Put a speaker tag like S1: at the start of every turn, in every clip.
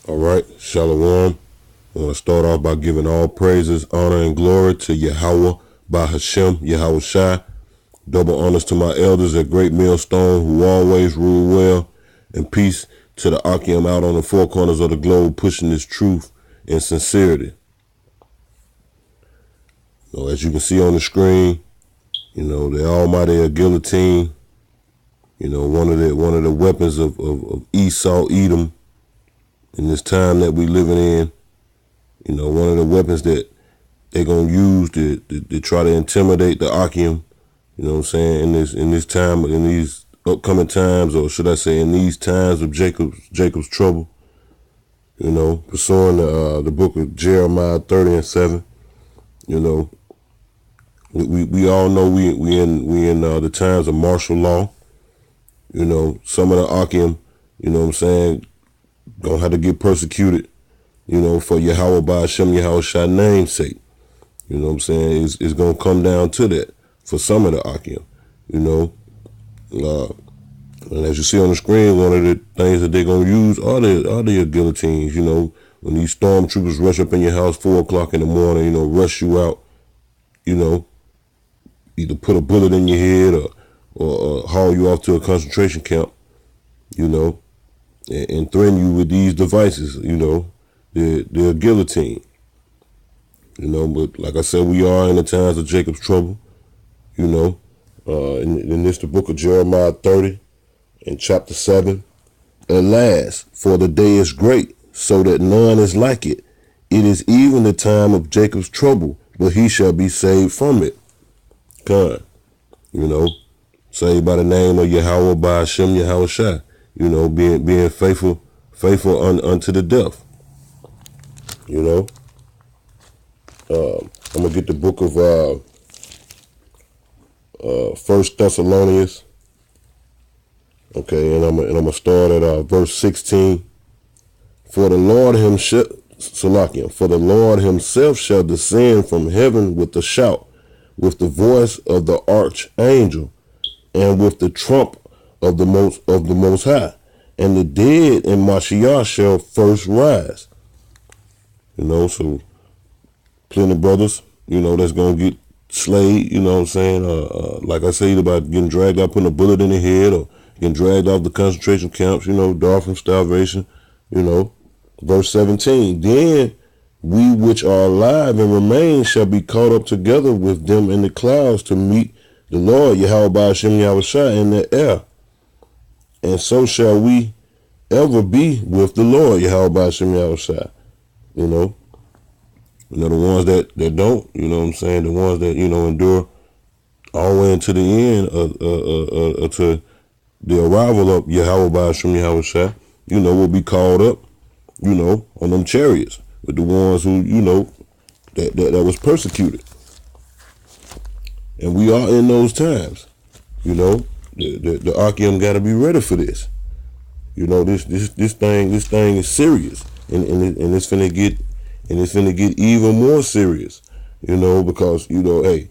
S1: All right, Shalom. I want to start off by giving all praises, honor, and glory to Yahweh, by Hashem, Yahweh Shai. Double honors to my elders at Great Millstone who always rule well, and peace to the Akim out on the four corners of the globe pushing this truth and sincerity. As you can see on the screen, the almighty guillotine, one of the weapons of Esau, Edom, in this time that we living in, one of the weapons that they're going to use to try to intimidate the Akim, in this time, in these upcoming times, or should I say in these times of Jacob's trouble, pursuing the book of Jeremiah 30 and 7, we all know we in the times of martial law. Some of the Akim, gonna have to get persecuted, for Yahweh by Hashem Yahweh Shai name's sake. It's gonna come down to that for some of the Akim, and as you see on the screen, one of the things that they're gonna use are the guillotines. When these stormtroopers rush up in your house 4 o'clock in the morning, rush you out, either put a bullet in your head or haul you off to a concentration camp, and threaten you with these devices, the guillotine. But like I said, we are in the times of Jacob's trouble, in this the book of Jeremiah 30 and chapter 7. Alas, for the day is great, so that none is like it. It is even the time of Jacob's trouble, but he shall be saved from it. God, saved by the name of Yahweh by Hashem Yahweh Shai, being faithful unto the death. I'm gonna get the book of 1 Thessalonians. Okay, and I'm gonna start at verse 16. For the Lord himself shall descend from heaven with a shout, with the voice of the archangel, and with the trump of the most high, and the dead in Mashiach shall first rise. So plenty of brothers, that's gonna get slayed, like I said, about getting dragged out, putting a bullet in the head, or getting dragged off the concentration camps, die from starvation, Verse 17, then we which are alive and remain shall be caught up together with them in the clouds to meet the Lord Yahweh by Hashem Yahweh Shai in the air. And so shall we ever be with the Lord Yahweh by Hashem Yahweh Shai. The ones that don't, the ones that, endure all the way into the end to the arrival of Yahweh by Hashem Yahweh Shai, will be called up, on them chariots with the ones who, that was persecuted. And we are in those times, the Akim got to be ready for this. This thing is serious, and it's finna get even more serious, because, hey,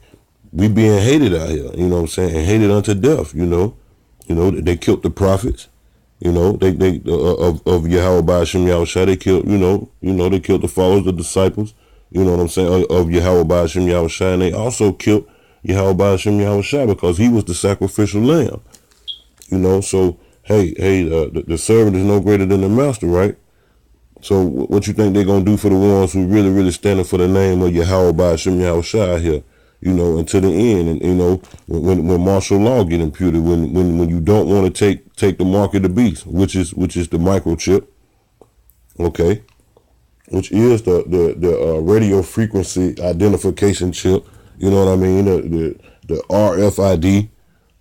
S1: we being hated out here, and hated unto death, they killed the prophets. They of Yahweh by Hashem Yahweh Shai, they killed, they killed the followers, the disciples, of Yahweh by Hashem Yahweh Shai, and they also killed Yahweh by Hashem Yahweh Shai because he was the sacrificial lamb. So hey, the servant is no greater than the master, right? So what you think they're gonna do for the ones who really, really standing for the name of Yahweh by Hashem Yahweh Shai here? Until the end, and when martial law get imputed, when you don't want to take the mark of the beast, which is the microchip, okay, which is the radio frequency identification chip, the RFID,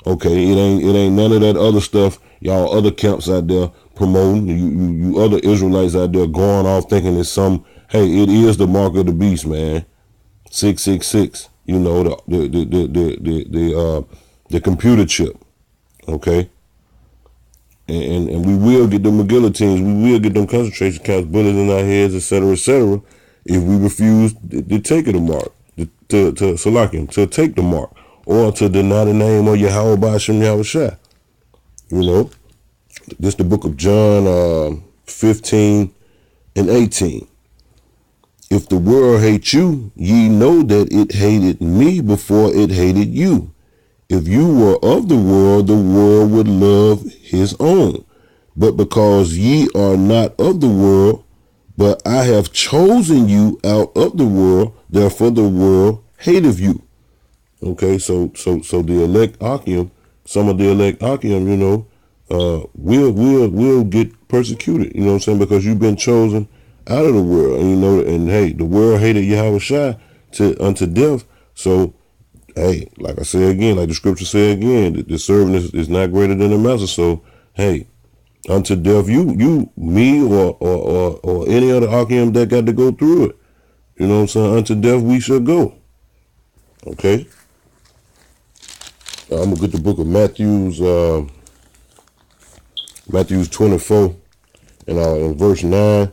S1: okay, it ain't none of that other stuff y'all other camps out there promoting, you other Israelites out there going off thinking it's some, hey, it is the mark of the beast, man, 666. The computer chip, okay, and we will get them guillotines, we will get them concentration camps, bullets in our heads, etc., if we refuse to take the mark, to Salakim, to take the mark, or to deny the name of Yahweh by Hashem Yahweh Shai. This the book of John 15 and 18. If the world hate you, ye know that it hated me before it hated you. If you were of the world would love his own. But because ye are not of the world, but I have chosen you out of the world, therefore the world hateth you. Okay, so the elect Akim, some of the elect Akim, will get persecuted. You know what I'm saying? Because you've been chosen out of the world, and hey, the world hated Yahweh Shai unto death. So, hey, like I say again, like the scripture say again, the servant is not greater than the master. So, hey, unto death, me, or any other Akim that got to go through it. You know what I'm saying? Unto death we shall go. Okay. I'm gonna get the book of Matthew 24, and in verse 9.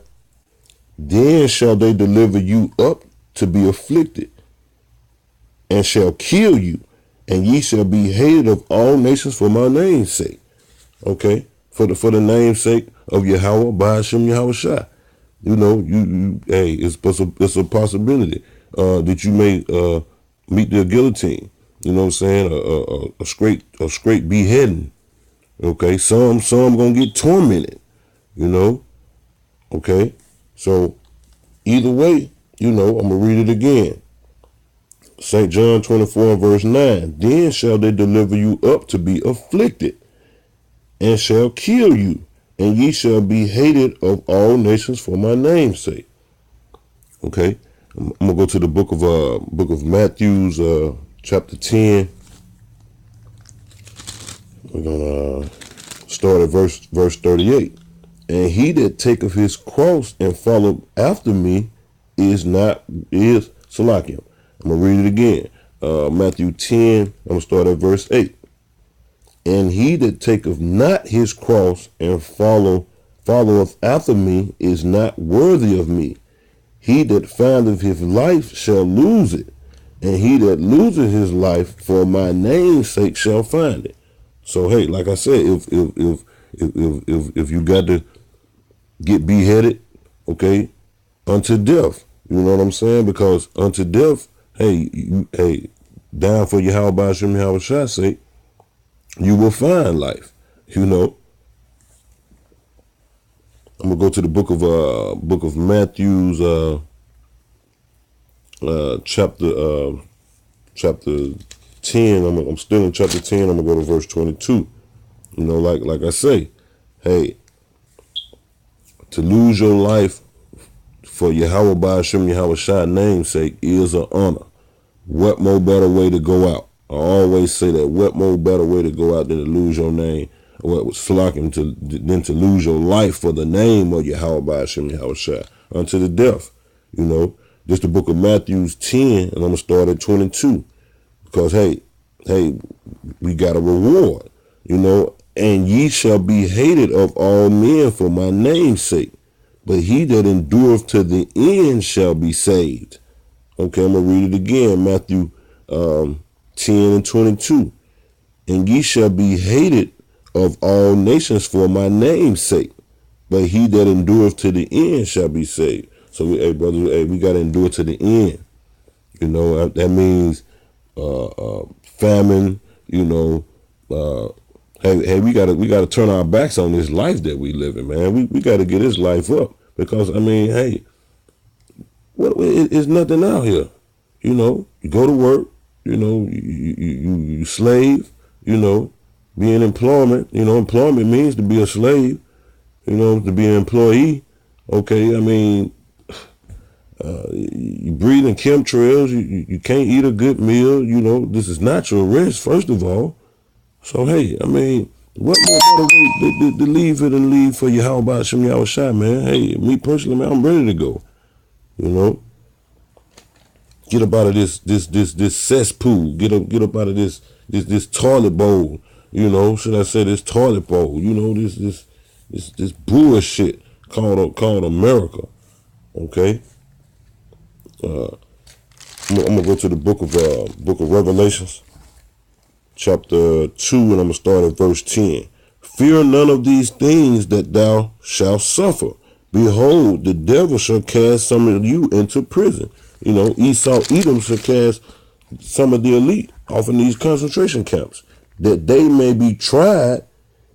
S1: Then shall they deliver you up to be afflicted, and shall kill you, and ye shall be hated of all nations for my name's sake. Okay, for the name's sake of Yahweh, Ba'ashem Yahweh Shai. Hey, it's a possibility that you may meet the guillotine. You know what I'm saying? A straight beheading. Okay, some gonna get tormented. Okay, so either way, I'm gonna read it again. St. John 24 verse 9. Then shall they deliver you up to be afflicted, and shall kill you, and ye shall be hated of all nations for my name's sake. Okay, I'm gonna go to the book of Matthew, chapter 10. We're gonna start at verse 38. And he that taketh his cross and follow after me is Salakim. I'm gonna read it again. Matthew 10. I'm gonna start at verse 8. And he that taketh not his cross and followeth after me is not worthy of me. He that findeth his life shall lose it, and he that loseth his life for my name's sake shall find it. So hey, like I said, if you got to get beheaded, okay, unto death, you know what I'm saying? Because unto death, hey, down for Yahweh Ba'ashem Yahweh Shai's sake, you will find life. I'm gonna go to the book of Matthew's chapter 10. I'm still in chapter 10. I'm gonna go to verse 22. Like I say, hey, to lose your life for Yahweh Ba'ashem Yahweh Shai's name's sake is an honor. What more better way to go out? I always say that. What more better way to go out than to lose your name? Than to lose your life for the name of Yahweh Ba'ashem Yahweh Shai unto the death. This the book of Matthew 10, and I'm gonna start at 22, because hey, we got a reward. And ye shall be hated of all men for my name's sake, but he that endureth to the end shall be saved. Okay, I'm gonna read it again. Matthew 10 and 22. And ye shall be hated of all nations for my name's sake, but he that endureth to the end shall be saved. So, hey, brothers, we gotta endure to the end. That means famine. Hey, we gotta turn our backs on this life that we live in, man. We gotta get this life up, because hey, it's nothing out here. You go to work. You slave. Be in employment. Employment means to be a slave. To be an employee. Okay, you breathe in chemtrails. You can't eat a good meal. This is not your rest, first of all. So, hey, what more better way to leave it and leave for Yahweh Ba'ashem Yahweh Shai, man? Hey, me personally, man, I'm ready to go. Get up out of this cesspool. Get up out of this toilet bowl. Should I say this toilet bowl? This bullshit called America. Okay. I'm gonna go to the book of Revelations, chapter 2, and I'm gonna start at verse 10. Fear none of these things that thou shalt suffer. Behold, the devil shall cast some of you into prison. You know, Esau, Edom shall cast some of the elite off in these concentration camps, that they may be tried,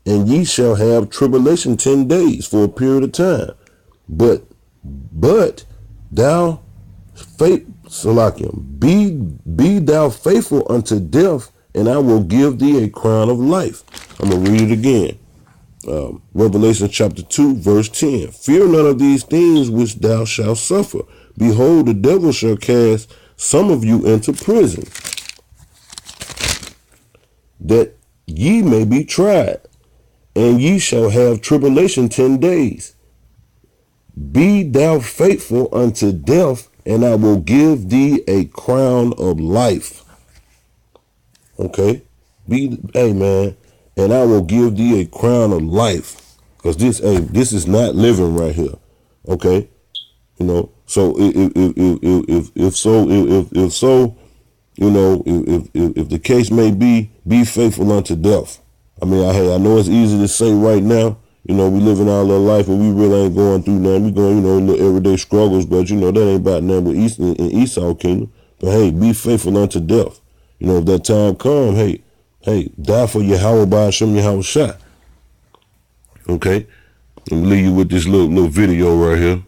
S1: and ye shall have tribulation 10 days for a period of time. But thou Salakim, be thou faithful unto death, and I will give thee a crown of life. I'm gonna read it again. Revelation chapter 2, verse 10. Fear none of these things which thou shalt suffer. Behold, the devil shall cast some of you into prison, that ye may be tried, and ye shall have tribulation 10 days. Be thou faithful unto death, and I will give thee a crown of life. Okay? Hey man, and I will give thee a crown of life. Because this is not living right here. Okay? You know, so if so, you know, if the case may be faithful unto death. I mean, I know it's easy to say right now. You know, we living our little life and we really ain't going through nothing. We going, you know, little everyday struggles, but you know, that ain't about nothing with in Esau kingdom. But hey, be faithful unto death. You know, if that time come, hey, die for Yahweh by Hashem Yahweh Shai. Okay? Let me leave you with this little video right here.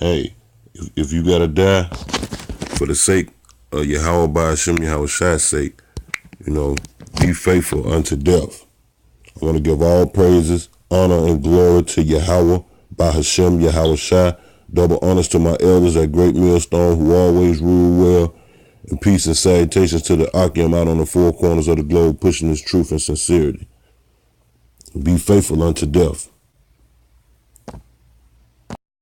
S1: Hey, if you gotta die for the sake of Yahweh by Hashem Yahweh Shai's sake, you know, be faithful unto death. I want to give all praises, honor, and glory to Yahweh by Hashem Yahweh Shai. Double honors to my elders at Great Millstone who always rule well. And peace and salutations to the Akim out on the four corners of the globe pushing this truth and sincerity. Be faithful unto death.